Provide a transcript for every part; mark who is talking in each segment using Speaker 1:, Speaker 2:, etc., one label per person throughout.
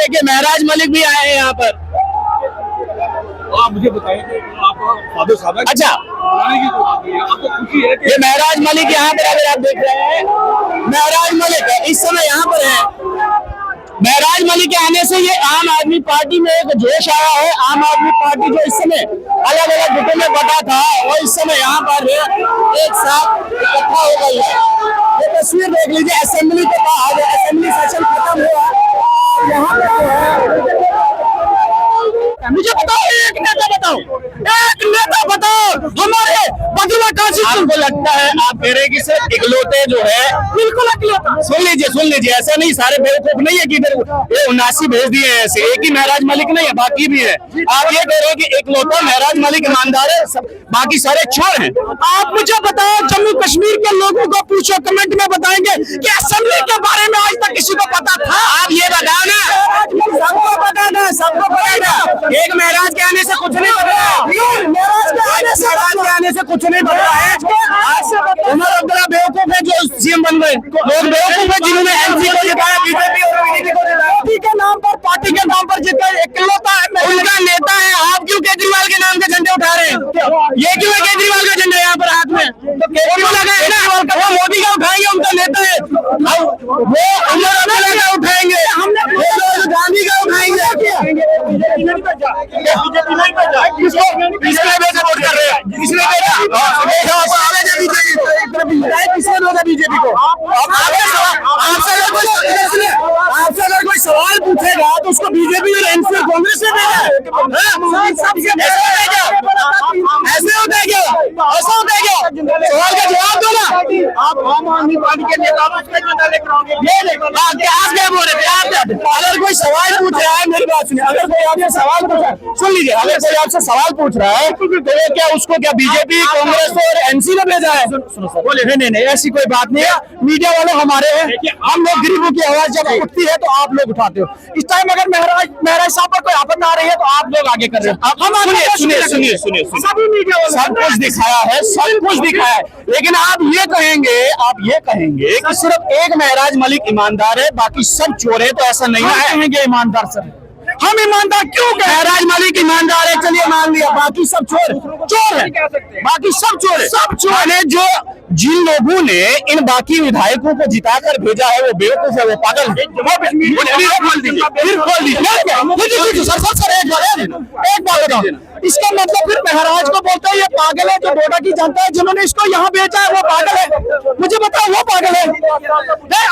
Speaker 1: देखिए महराज मलिक भी आए हैं यहाँ पर।
Speaker 2: आप मुझे बताइए आप फादर साहब हैं?
Speaker 1: अच्छा,
Speaker 2: आपको खुशी है कि
Speaker 1: ये महराज मलिक यहाँ पर अगर आप देख रहे हैं, महराज मलिक इस समय यहाँ पर है। महराज मलिक के आने से ये आम आदमी पार्टी में एक जोश आया है। आम आदमी पार्टी जो इस समय अलग अलग गुटों में बटा था, वो इस समय यहाँ पर एक साथ इकट्ठा हो गई है। ये तस्वीर देख लीजिए, असेंबली के बाद असेंबली सेशन खत्म हुआ, यहाँ पे मुझे बताओ, एक नेता बताओ, एक नेता बताओ हमारे बदला काशी। आपको लगता है, आप कह रहे हैं कि सर इकलौते जो है, बिल्कुल इकलौता। सुन लीजिए, ऐसा नहीं सारे बेवकूफ नहीं है कि इधर ये 79 भेज दिए हैं ऐसे, एक ही महराज मलिक नहीं है, बाकी भी है। आप ये कह रहे हो कि इकलौता महराज मलिक ईमानदार है, बाकी सारे चोर हैं। आप मुझे बताओ, जम्मू कश्मीर के लोगों को पूछो, कमेंट में बताएंगे कि असेंबली के बारे में आज तक किसी को पता था? आप ये बताओ ना, सबको पता था, सबको पता था। एक महराज के आने से कुछ नहीं बदला, महराज के आने से कुछ नहीं बदला है। उमर अब्दुल्ला बेवकूफ है जो सीएम बन गए, लोग बेवकूफ है जिन्होंने एमपी को जिताया, बीजेपी और पीडीपी को जिताया, पार्टी के नाम पर, पार्टी के नाम पर जितना इकलौता है उनका नेता है। आप क्यों केजरीवाल के नाम के झंडे उठा रहे हैं? ये क्यों है केजरीवाल का झंडा यहाँ पर हाथ में? तो केजरीवाल केजरीवाल का, वो मोदी का उठाएंगे, उनका नेता है वो, उमर अब्दुल्ला का उठाएंगे, हमने गांधी का उठाएंगे। बीजेपी नहीं भेजा, किसने भेजा वोट कर रहे हैं? किसने भेजा? किसने भेजा बीजेपी को? आपसे अगर कोई सवाल पूछेगा तो उसको बीजेपी और एनसी और कांग्रेस ने भेजा है। ऐसे होता है क्या? ऐसा होता है क्या? सवाल का जवाब दो ना। आप आम आदमी पार्टी के नेता क्या बोल रहे थे? अगर कोई सवाल पूछ रहा है, मेरी बात सुनिए, अगर कोई आपसे सवाल पूछ रहा है, सुन लीजिए, अगर कोई आपसे सवाल पूछ रहा है तो ये क्या उसको क्या बीजेपी, कांग्रेस और एनसी ने भेजा है? नहीं, ऐसी कोई बात नहीं है। मीडिया वाले हमारे हैं, हम लोग गरीबों की आवाज जब उठती है तो आप लोग उठाते हो। इस टाइम अगर महराज साहब पर कोई आपत्ति आ रही है तो आप लोग आगे कर रहे हो। हम सुनिए, सभी मीडिया वाले सब कुछ दिखाया है, सब कुछ दिखाया है, लेकिन आप ये कहेंगे कि सिर्फ एक महराज मलिक ईमानदार है, बाकी सब चोर है, तो ऐसा नहीं है। कहेंगे ईमानदार सर, हम ईमानदार क्यों? महराज मलिक ईमानदार है, चलिए मान लिया, बाकी सब चोर है, बाकी सब चोर है, सब चोर है। जो जिन लोगों ने इन बाकी विधायकों को जिताकर भेजा है वो बेवकूफ है, वो पागल है। फिर खोल दीजिए सर, एक बात बताओ, इसका मतलब फिर महराज को बोलते हैं ये पागल है, जो डोडा की जनता है जिन्होंने इसको यहाँ भेजा है वो पागल है? मुझे बताओ, वो पागल है?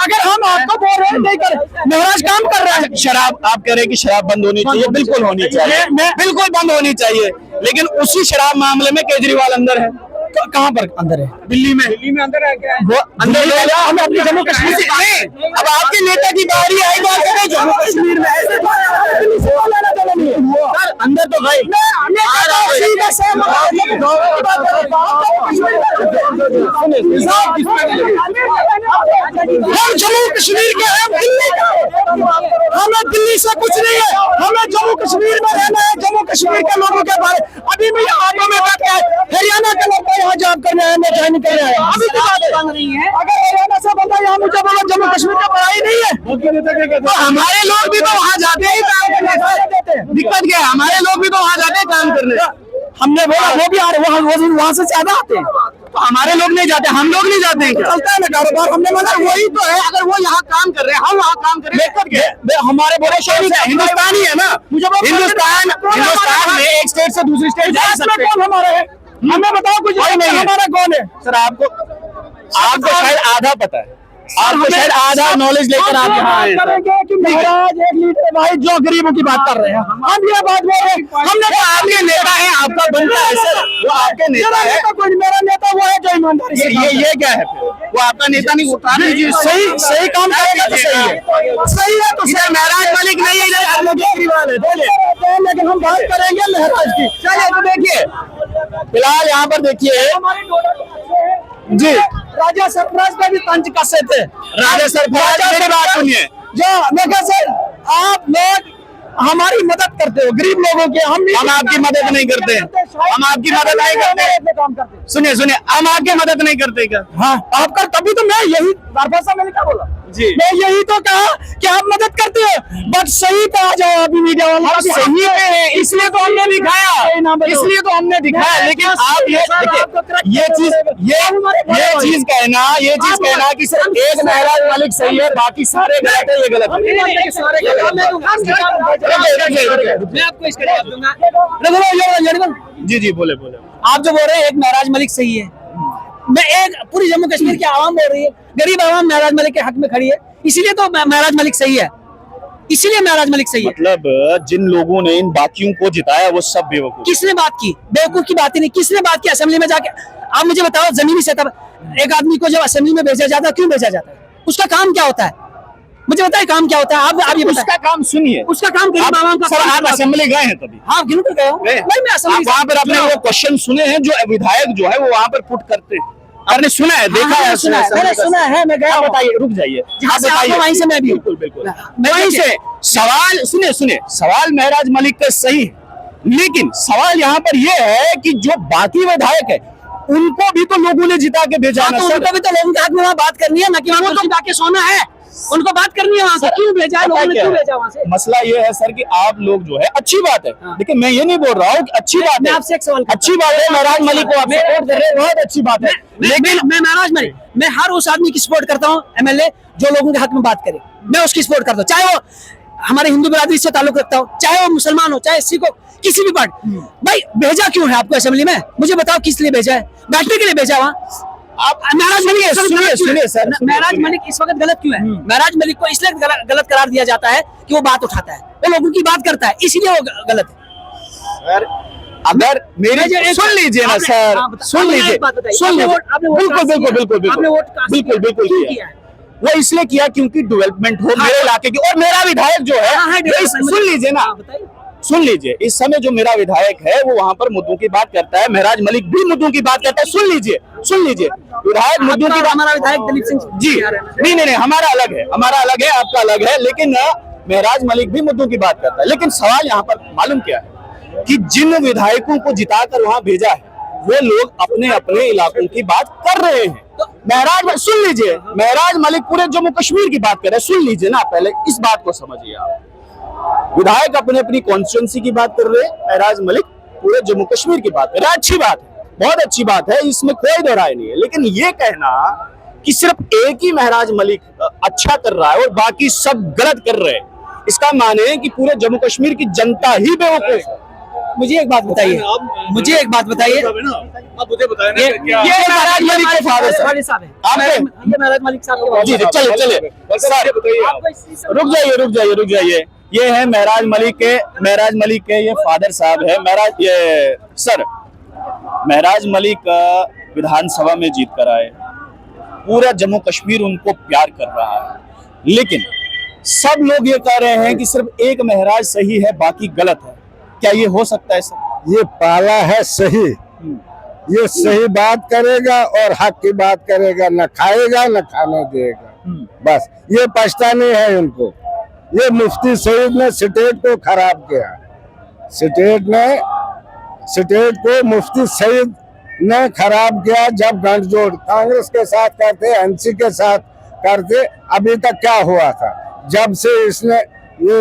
Speaker 1: अगर हम आपको बोल रहे हैं नहीं कर, महराज काम कर रहा है। शराब, आप कह रहे हैं कि शराब बंद होनी चाहिए, बिल्कुल होनी चाहिए, बिल्कुल बंद होनी चाहिए, लेकिन उसी शराब मामले में केजरीवाल अंदर है। कहाँ पर अंदर है? दिल्ली में अंदर है क्या? वो अंदर ले गया, हमें अपनी जम्मू कश्मीर से नहीं। अब आपके नेता की बारी आई, बात करें जम्मू कश्मीर में ऐसे अंदर तो भाई हम जम्मू कश्मीर के हैं, दिल्ली का, हमें दिल्ली से कुछ नहीं है, हमें जम्मू कश्मीर में रहना है। जम्मू कश्मीर के लोगों के बारे अभी भी ऑटो में बैठ के हरियाणा के लोग यहाँ जॉब कर रहे हैं, मैं ज्वाइन कर रहे हैं, अभी की बात नहीं है। अगर हरियाणा से बंदा यहाँ मुझे बोला जम्मू कश्मीर का पढ़ाई नहीं है, तो हमारे लोग भी तो वहाँ जाते हैं काम करने। दिक्कत क्या है? हमारे लोग भी तो वहाँ जाते हैं काम करने। हमने बोला वो भी आ रहे, वहाँ से ज्यादा आते हैं, तो हमारे लोग नहीं जाते, हम लोग नहीं जाते हैं। चलता है ना कारोबार, हमने बोला वही तो है। अगर वो यहाँ काम कर रहे हैं, हम वहाँ काम कर रहे हैं, हमारे बोले हिंदुस्तानी है ना, हिंदुस्तान में एक स्टेट से दूसरी स्टेट जा सकते हैं। हमारे हमें बताओ कुछ नहीं, हमारा कौन है सर? आपको शायद आधा पता है, आपको शायद आधा नॉलेज लेकर आप यहाँ आए कि महाराज एक लीडर भाई जो गरीबों की बात कर रहे हैं, हम ये बात बोल रहे हैं। हमने कहा आपके नेता है, आपका बनता है सर, वो आपके नेता है। मेरा नेता वो है जो ईमानदारी से, ये क्या है? वो आपका नेता नहीं होता? सही काम करेगा तो सही है तो सर। महराज मलिक नहीं है, इधर केजरीवाल है, लेकिन हम बात करेंगे महराज की। चलिए तो देखिए, फिलहाल यहाँ पर देखिए जी, राजा सरफराज पे भी तंज कसे थे। राजा सरफराज, मेरी बात सुनिए, जो मैं कहा सर आप लोग हमारी मदद करते हो, गरीब लोगों के, हम आपकी मदद नहीं करते, हम आपकी मदद नहीं करते। सुनिए, हम आपकी मदद नहीं करते क्या? हाँ, आप कर, तभी तो मैं यही मैंने क्या बोला, जी।
Speaker 3: मैं यही तो कहा कि आप मदद करते हो, बट सही पे आ जाओ अभी मीडिया वालों
Speaker 1: हम सही पे हैं, इसलिए तो हमने दिखाया, इसलिए तो हमने दिखाया। लेकिन आप ये देखिए, ये चीज कहना कि सिर्फ एक महराज मलिक सही है, बाकी सारे गलत है, ये गलत है।
Speaker 3: मैं आपको इसका जवाब दूंगा।
Speaker 1: जी जी, बोले बोले।
Speaker 3: आप जो बोल रहे हैं एक महराज मलिक सही है, मैं एक पूरी जम्मू कश्मीर की आवाम बोल रही है, गरीब आवाम महराज मलिक के हक में खड़ी है, इसीलिए तो महराज मलिक सही है, इसीलिए महराज मलिक सही है।
Speaker 1: मतलब जिन लोगों ने इन बाकियों को जिताया वो सब बेवकूफ।
Speaker 3: किसने बात की? बेवकूफ की बात ही नहीं, किसने बात की असेंबली में जाके? आप मुझे बताओ, जमीनी सतह पर एक आदमी को जब असेंबली में भेजा जाता है, क्यों भेजा जाता है? उसका काम क्या होता है? मुझे बताइए काम क्या होता है? आप ये बताइए।
Speaker 1: उसका काम सुनिए,
Speaker 3: उसका काम गरीब आवाम का।
Speaker 1: सर आप असेंबली गए हैं तभी?
Speaker 3: हाँ, बिल्कुल गए हो। नहीं, मैं असेंबली
Speaker 1: वहाँ पर आपने वो क्वेश्चन सुने हैं जो विधायक जो है वो वहाँ पर पुट करते हैं? आपने सुना है, देखा है?
Speaker 3: सुना है, मैंने सुना है, मैं गया।
Speaker 1: बताइए, रुक जाइए,
Speaker 3: जहाँ से आप हो, वहीं से मैं भी।
Speaker 1: बिल्कुल बिल्कुल वहीं से। सवाल सुनिए, सवाल महराज मलिक का सही है, लेकिन सवाल यहाँ पर ये है कि जो बाकी विधायक है उनको भी तो लोगों ने जिता के भेजा ना।
Speaker 3: उनको भी तो लोगों के हाथ में वहाँ बात करनी है ना, कि वहाँ तो जाके सोना है, उनको बात करनी है वहाँ से। क्यों भेजा लोगों ने, क्यों भेजा वहाँ से?
Speaker 1: मसला ये है सर कि आप लोग जो है, अच्छी बात है, लेकिन मैं ये नहीं बोल रहा हूँ कि अच्छी बात है।
Speaker 3: आपसे एक सवाल,
Speaker 1: अच्छी बात है महराज मलिक को आप सपोर्ट कर रहे हैं, बहुत अच्छी बात है, लेकिन
Speaker 3: मैं महराज मलिक, मैं हर उस आदमी की सपोर्ट करता हूँ, एमएलए जो लोगों के हक में बात करे, मैं उसकी सपोर्ट करता हूँ, चाहे वो हमारे हिंदू बिरादरी से ताल्लुक रखता हो, चाहे वो मुसलमान हो, चाहे सिख हो, किसी भी पार्टी। भाई भेजा क्यों है आपको असेंबली में? मुझे बताओ किस लिए भेजा है? बैठने के लिए भेजा वहाँ? आप महराज मलिक
Speaker 1: सुनिए सर,
Speaker 3: महराज मलिक इस वक्त गलत क्यों है? महराज मलिक को इसलिए गलत करार दिया जाता है कि वो बात उठाता है, वो लोगों की बात करता है, इसलिए वो गलत है।
Speaker 1: सर अगर मेरे सुन लीजिए ना सर, सुन लीजिए, बिल्कुल किया। वो इसलिए किया क्योंकि डेवलपमेंट हो मेरे इलाके की, और मेरा विधायक जो है, सुन लीजिए ना, सुन लीजिए, इस समय जो मेरा विधायक है वो वहां पर मुद्दों की बात करता है, महराज मलिक भी मुद्दों की बात करता है। सुन लीजिए, विधायक मुद्दों की बात।
Speaker 3: हमारा विधायक दलीप सिंह
Speaker 1: जी नहीं, हमारा अलग है, आपका अलग है, लेकिन महराज मलिक भी मुद्दों की बात करता है। लेकिन सवाल यहाँ पर मालूम क्या है कि जिन विधायकों को जिताकर वहां भेजा है वो लोग अपने अपने इलाकों की बात कर रहे हैं। सुन लीजिए, महराज मलिक पूरे जम्मू कश्मीर की बात कर रहे हैं। सुन लीजिए ना, पहले इस बात को समझिए आप। विधायक अपने अपनी कॉन्स्टिट्यूंसी की बात कर रहे हैं, महराज मलिक पूरे जम्मू कश्मीर की बात कर रहे हैं। अच्छी बात है, बहुत अच्छी बात है, इसमें कोई दो राय नहीं है। लेकिन ये कहना कि सिर्फ एक ही महराज मलिक अच्छा कर रहा है और बाकी सब गलत कर रहे हैं, इसका माने कि पूरे जम्मू कश्मीर की जनता ही बेवकूफ है।
Speaker 3: मुझे एक बात बताइए,
Speaker 2: आप मुझे बताइए,
Speaker 3: ये महराज मलिक के फादर साहब है, ये महराज मलिक साहब के।
Speaker 1: जी चलिए रुक जाइए, ये है महराज मलिक के ये फादर साहब है। महराज मलिक विधानसभा में जीत कर आए, पूरा जम्मू कश्मीर उनको प्यार कर रहा है, लेकिन सब लोग ये कह रहे हैं कि सिर्फ एक महराज सही है, बाकी गलत है। क्या ये हो सकता है सर?
Speaker 4: ये पाला है सही, ये सही बात करेगा और हक की बात करेगा, न खाएगा न खाने देगा, बस ये पछताने है इनको। ये मुफ्ती सईद ने स्टेट को खराब किया, स्टेट को मुफ्ती सईद ने खराब किया। जब गठजोड़ कांग्रेस के साथ करते, एनसी के साथ करते, अभी तक क्या हुआ था? जब से इसने ये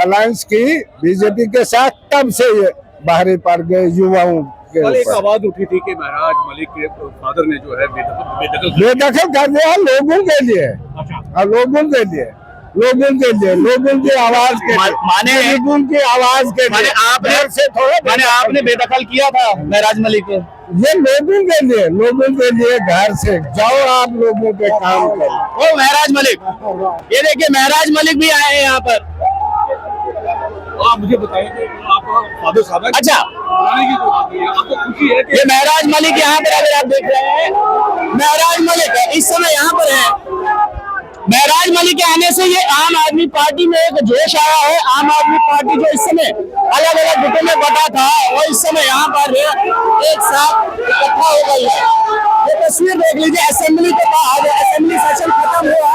Speaker 4: अलायंस की बीजेपी के साथ, तब से ये बाहरी पड़ गए युवाओं के।
Speaker 2: एक आवाज उठी थी कि महराज मलिक के फादर ने जो है
Speaker 4: बेदखल कर दिया लोगों के लिए, लोगों की आवाज के
Speaker 1: माने
Speaker 4: लोगों की आवाज के लिए।
Speaker 1: आपने बेदखल किया था महराज मलिक को?
Speaker 4: ये लोगों के लिए घर से जाओ, आप लोगों के काम करो।
Speaker 1: ओ महराज मलिक, ये देखिए महराज मलिक भी आए हैं यहाँ पर।
Speaker 2: आप मुझे बताइए कि आप फादर साहब हैं,
Speaker 1: अच्छा
Speaker 2: बुलाने की कोई बात नहीं है, आपको खुशी है कि
Speaker 1: ये महराज मलिक यहाँ पर, अगर आप देख रहे हैं महराज मलिक इस समय यहाँ पर है। महराज मलिक के आने से ये आम आदमी पार्टी में एक जोश आया है। आम आदमी पार्टी जो इस समय अलग अलग गुटों में बटा था, वो इस समय यहाँ पर एक साथ इकट्ठा हो गई है। ये तस्वीर देख लीजिए असेंबली के बाद, असेंबली सेशन खत्म हुआ,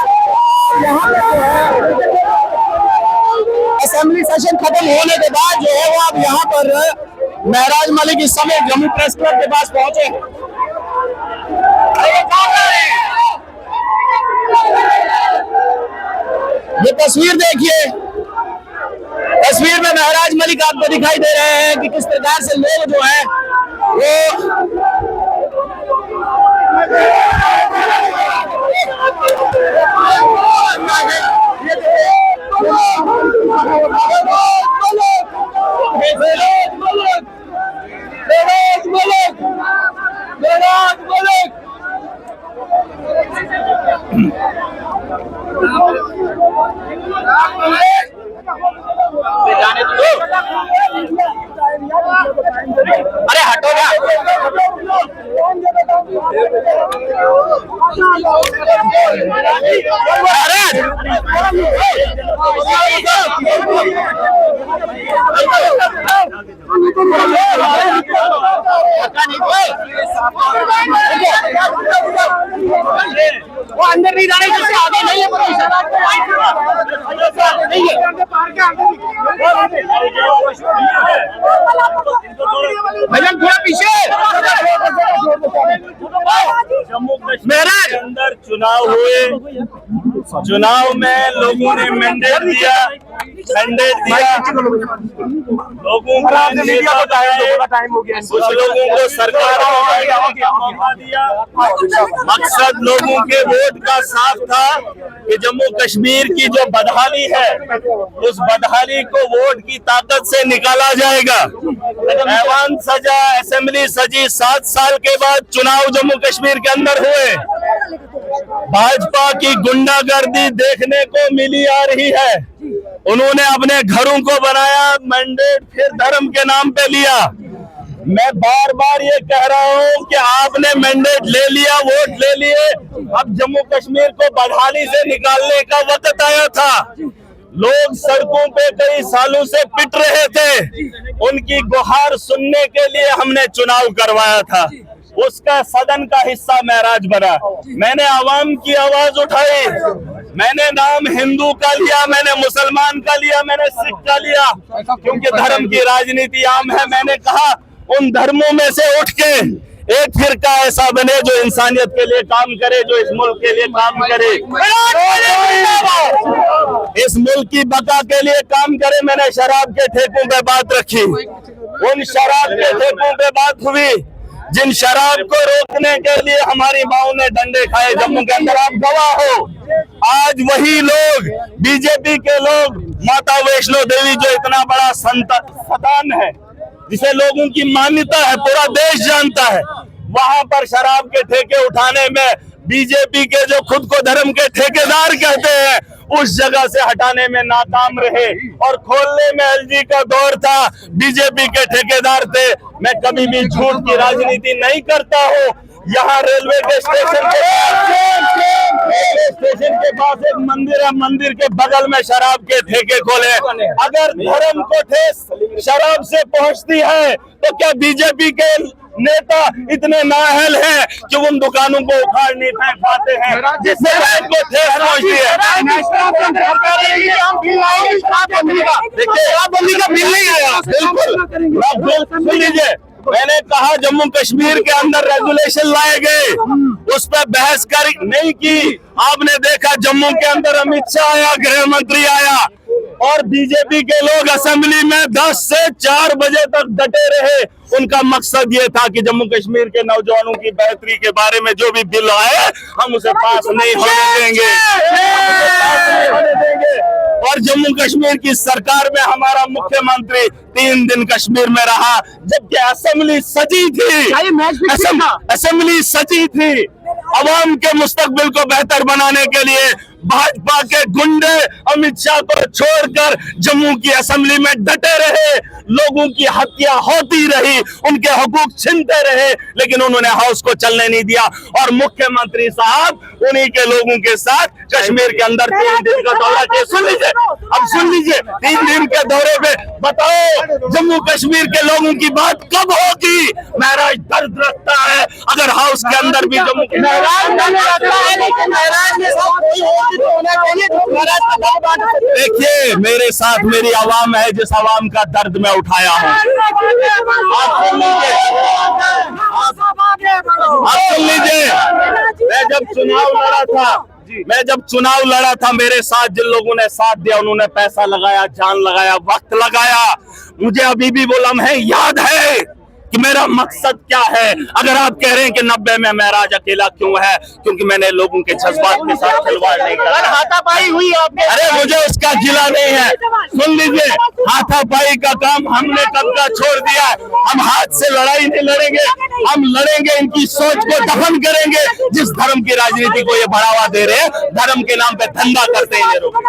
Speaker 1: यहाँ पे जो है असेंबली सेशन खत्म होने के बाद जो है वो अब यहाँ पर महराज मलिक इस समय जम्मू प्रेस क्लब के पास पहुंचे। ये तस्वीर देखिए, तस्वीर में महराज मलिक आपको दिखाई दे रहे हैं कि किस प्रकार से लोग जो है अरे हटो ना। वो अंदर नहीं जाने जिससे आगे नहीं है भैया थोड़ा पीछे।
Speaker 2: जम्मू कश्मीर के अंदर चुनाव हुए, चुनाव में लोगों ने मैंडेट दिया, लोगों का नेता बताए, कुछ लोगों को सरकार का मौका दिया। मकसद लोगों के वोट का साफ था कि जम्मू कश्मीर की जो बदहाली है उस बदहाली को वोट की ताकत से निकाला जाएगा। ऐवान सजा, असेंबली सजी, 7 साल के बाद चुनाव जम्मू कश्मीर के अंदर हुए। भाजपा की गुंडागर्दी देखने को मिली आ रही है। उन्होंने अपने घरों को बनाया, मैंडेट फिर धर्म के नाम पे लिया। मैं बार बार ये कह रहा हूँ कि आपने मैंडेट ले लिया, वोट ले लिए, अब जम्मू कश्मीर को बदहाली से निकालने का वक्त आया था। लोग सड़कों पे कई सालों से पिट रहे थे, उनकी गुहार सुनने के लिए हमने चुनाव करवाया था। उसका सदन का हिस्सा महराज बना। मैंने आवाम की आवाज उठाई, मैंने नाम हिंदू का लिया, मैंने मुसलमान का लिया, मैंने सिख का लिया, क्योंकि धर्म की राजनीति आम है। मैंने कहा उन धर्मों में से उठ के एक फिरका ऐसा बने जो इंसानियत के लिए काम करे, जो इस मुल्क के लिए काम करे, इस मुल्क की बका के लिए काम करे। मैंने शराब के ठेकों पे बात रखी, उन शराब के ठेकों पे बात हुई जिन शराब को रोकने के लिए हमारी माओ ने डंडे खाए जम्मू के अंदर। आप गवाह हो, आज वही लोग, बीजेपी के लोग, माता वैष्णो देवी जो इतना बड़ा संतान है, जिसे लोगों की मान्यता है, पूरा देश जानता है, वहां पर शराब के ठेके उठाने में बीजेपी के जो खुद को धर्म के ठेकेदार कहते हैं उस जगह से हटाने में नाकाम रहे। और खोलने में एलजी का दौर था, बीजेपी के ठेकेदार थे। मैं कभी भी झूठ की राजनीति नहीं करता हूँ। यहाँ रेलवे के स्टेशन के पास एक मंदिर है, मंदिर के बगल में शराब के ठेके खोले। अगर धर्म को ठेस शराब से पहुंचती है तो क्या बीजेपी के नेता इतने नाअहल हैं कि उन दुकानों को उखाड़ नहीं फेंक पाते हैं जिससे को ठेस पहुंचती है। शराबबंदी का बिल नहीं आया, बिल्कुल सुन लीजिए। मैंने कहा जम्मू कश्मीर के अंदर रेगुलेशन लाए गए, उस पर बहस नहीं की। आपने देखा जम्मू के अंदर अमित शाह आया, गृह मंत्री आया, और बीजेपी के लोग असेंबली में 10 से 4 बजे तक डटे रहे। उनका मकसद ये था कि जम्मू कश्मीर के नौजवानों की बेहतरी के बारे में जो भी बिल आए हम उसे पास नहीं होने देंगे। और जम्मू कश्मीर की सरकार में हमारा मुख्यमंत्री 3 दिन कश्मीर में रहा, जबकि असेंबली सजी थी, असेंबली सजी थी अवाम के मुस्तकबिल को बेहतर बनाने के लिए। भाजपा के गुंडे अमित शाह को छोड़कर जम्मू की असेंबली में डटे रहे, लोगों की हत्या होती रही, उनके हुकूक छीनते रहे, लेकिन उन्होंने हाउस को चलने नहीं दिया। और मुख्यमंत्री साहब उन्हीं के लोगों के साथ कश्मीर के अंदर 3 दिन का दौरा किया। सुन लीजिए, अब सुन लीजिए, 3 दिन के दौरे पे बताओ जम्मू कश्मीर के लोगों की बात कब होगी? महराज दर्द रखता है अगर हाउस के अंदर भी जम्मू देखिए, मेरे साथ मेरी आवाम है, जिस आवाम का दर्द मैं उठाया हूँ। आप सुन लीजिए, मैं जब चुनाव लड़ा था मैं जब चुनाव लड़ा था, मेरे साथ जिन लोगों ने साथ दिया, उन्होंने पैसा लगाया, जान लगाया, वक्त लगाया। मुझे अभी भी वो लम्हे याद है कि मेरा मकसद क्या है। अगर आप कह रहे हैं कि 90 में महराज अकेला क्यों है, क्योंकि मैंने लोगों के जज्बात के साथ खिलवाड़ नहीं करा।
Speaker 1: हाथापाई हुई आपके,
Speaker 2: अरे मुझे उसका गिला नहीं है। सुन लीजिए, हाथापाई का काम हमने कब का छोड़ दिया है। हम हाथ से लड़ाई नहीं लड़ेंगे, हम लड़ेंगे, इनकी सोच को दफन करेंगे। जिस धर्म की राजनीति को ये बढ़ावा दे रहे हैं, धर्म के नाम पे धंधा करते हैं ये लोग।